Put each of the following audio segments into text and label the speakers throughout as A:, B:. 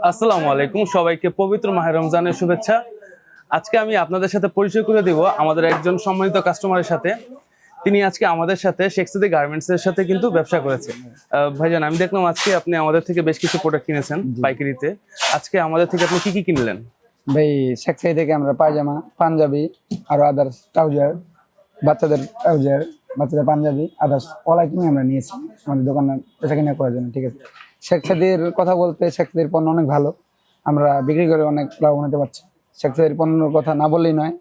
A: আসসালামু আলাইকুম, সবাইকে পবিত্র মাহে রমজানের শুভেচ্ছা। আজকে আমি আপনাদের সাথে পরিচয় করে দেব আমাদের একজন সম্মানিত কাস্টমারের সাথে। তিনি আজকে আমাদের সাথে শেখ সাদী গার্মেন্টস এর সাথে কিন্তু ব্যবসা করেছে। ভাইজান, আমি দেখলাম আজকে আপনি আমাদের থেকে বেশ কিছু প্রোডাক্ট কিনেছেন পাইকারিতে। আজকে আমাদের থেকে আপনি কি কি কিনলেন?
B: ভাই শেখ সাদি থেকে আমরা পায়জামা, পাঞ্জাবি আর আদার্স ট্রাউজার, বাচ্চাদের ট্রাউজার, বাচ্চাদের পাঞ্জাবি, আদার্স অল আইটেমই আমরা নিয়েছি আমাদের দোকানের বেচা কিনা করার জন্য। ঠিক আছে, শেখ সাদির কথা বলতে শেখ সাদির পণ্য অনেক ভালো, আমরা বিক্রি করে অনেক লাভবান হতে পারছি। শেখ সাদির পণ্যের কথা না বললেই নয়।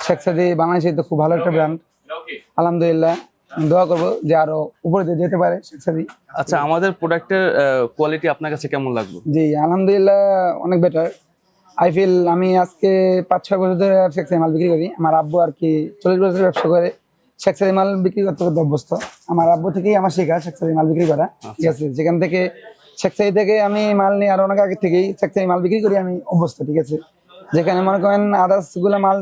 B: শেখ সাদি বাংলাদেশে তো খুব ভালো একটা ব্র্যান্ড, আলহামদুলিল্লাহ। দোয়া করবো যে আরো উপরে দিয়ে যেতে পারে শেখ সাদি।
A: আচ্ছা, আমাদের প্রোডাক্টের কোয়ালিটি আপনার কাছে কেমন লাগলো?
B: জি আলহামদুলিল্লাহ, অনেক বেটার। আই ফিল আমি আজকে 5-6 বছর ধরে শেখ সাদি মাল বিক্রি করি। আমার আব্বু আর কি 40 বছর ব্যবসা করে, শেখ সাদি মাল বিক্রি করতে করতে অভ্যস্ত। আমার আব্বু থেকেই আমার শেখা শেখ সাদি মাল বিক্রি করা। ঠিক আছে, যেখান থেকে শেখ সাদি থেকে আমি মাল নিই, আর অনেক আগে থেকেই শেখ সাদি মাল বিক্রি করি আমি অভ্যস্ত। ঠিক আছে, যেখানে মনে করেন আদার্স গুলা মাল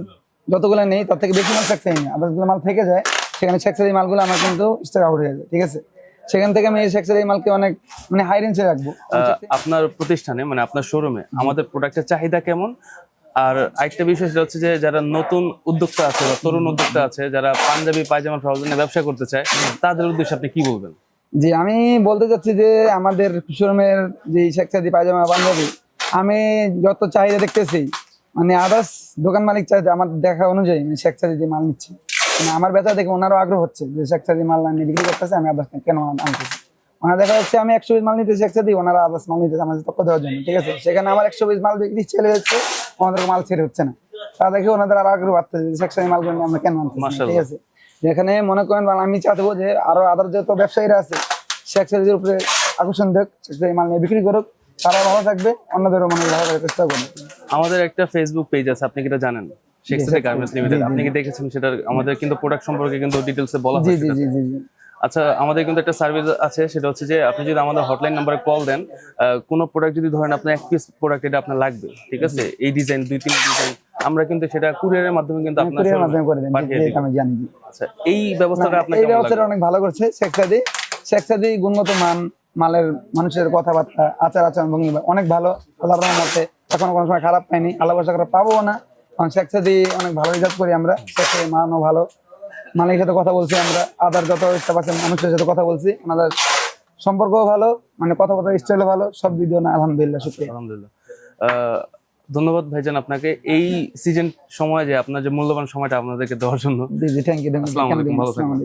B: যতগুলো নেই তার থেকে বেশি মাল শেখ সাদি নেই, আদার্স গুলো মাল থেকে যায়, সেখানে শেখ সাদি মালগুলো আমার কিন্তু স্টক আউট হয়ে যায়। ঠিক আছে, সেখান থেকে আমি শেখ সাদি মালকে অনেক হাই রেঞ্জে রাখবো।
A: আপনার প্রতিষ্ঠানে আপনার শোরুমে আমাদের প্রোডাক্টের চাহিদা কেমন? আর আরেকটা বিষয় সেটা হচ্ছে যে যারা নতুন উদ্যোক্তা আছে বা তরুণ উদ্যোক্তা আছে, যারা পাঞ্জাবি পায়জামা ট্রাউজার নিয়ে ব্যবসা করতে চায়, তাদের উদ্দেশ্যে আপনি কি বলবেন?
B: জি আমি বলতে চাচ্ছি যে আমাদের শোরুমের যে শেখ সাদি পায়জামা পাঞ্জাবি, আমি যত চাহিদা দেখতেছি আদার্স দোকান মালিক চাহিদা আমার দেখা অনুযায়ী শেখ সাদি যে মাল নিচ্ছে, আমার বেচা দেখে ওনারও আগ্রহ হচ্ছে যে শেখ সাদি মাল নিয়ে বিক্রি করতেছে, আমি আদার্স কেন আনতেছি। ওনার দেখা যাচ্ছে আমি 100 পিস মাল নিতেছি শেখ সাদি, ওনারা আদার্স মাল নিতেছে আমাদের তক্ক দেওয়ার জন্য। ঠিক আছে, সেখানে আমার 100 পিস মাল বিক্রি ছেড়ে হচ্ছে, আমাদের মাল ছেড়ে হচ্ছে না। তা দেখে ওনাদের আর আগ্রহ বাড়তেছে যে শেখ সাদি মালগুলো নিয়ে আমরা কেন আনতেছি। ঠিক আছে, যেখানে মনে করেন আমি চাইবো যে আরো আদার যত ব্যবসায়ীরা আছে শেখ সাদির উপরে আকর্ষণ দেখ, শেখ সাদি মাল নিয়ে বিক্রি করুক, তারা ভালো থাকবে, অন্যদেরও ভালো করার চেষ্টা করবে।
A: আমাদের একটা ফেসবুক পেজ আছে, আপনি কি এটা জানেন? শেখ সাদি গার্মেন্টস লিমিটেড। আপনি কি দেখেছেন সেটা? আমাদের কিন্তু প্রোডাক্ট সম্পর্কে কিন্তু ডিটেইলসে বলা
B: জি
A: হয়েছে।
B: জি জি জি।
A: আচ্ছা, আমাদের কিন্তু একটা সার্ভিস আছে, সেটা হচ্ছে যে আপনি যদি আমাদের হটলাইন নাম্বারে কল দেন, কোনো প্রোডাক্ট যদি ধরেন আপনার 1 পিস প্রোডাক্ট এটা আপনার লাগবে, ঠিক আছে, এই ডিজাইন 2-3 ডিজাইন, আমরা কিন্তু সেটা কুরিয়ারের মাধ্যমে কিন্তু আপনার
B: মাধ্যমে করে দেন। আমি জানি।
A: আচ্ছা, এই ব্যবস্থাটা আপনার
B: এই ব্যবস্থাটা অনেক ভালো করছে শেখ সাদি। শেখ সাদি গুণগত মান, মালের মানুষের কথাবার্তা, আচার আচরণ ভঙ্গি অনেক ভালো। আল্লাহর রহমতে এখনো কোনো সময় খারাপ পাইনি, আল্লাহ ভরসা করে পাবো না। কারণ শেখ সাদি অনেক ভালো রিজার্ভ করি আমরা। শেখ সাদি মানও ভালো, মালিকের সাথে কথা বলছি আমরা, আদার যত স্টাফ আছে মানুষের সাথে কথা বলছি, ওনাদের সম্পর্কও ভালো, কথাবার্তা স্টাইলও ভালো, সব ভিডিও না আলহামদুলিল্লাহ, শুকরিয়া।
A: আলহামদুলিল্লাহ। ধন্যবাদ ভাইজান আপনাকে এই সিজন সময় যে আপনার যে মূল্যবান সময়টা আপনাদেরকে দেওয়ার জন্য।
B: জি জি, থ্যাংক ইউ।
A: আসসালামু আলাইকুম, ভালো থাকবেন।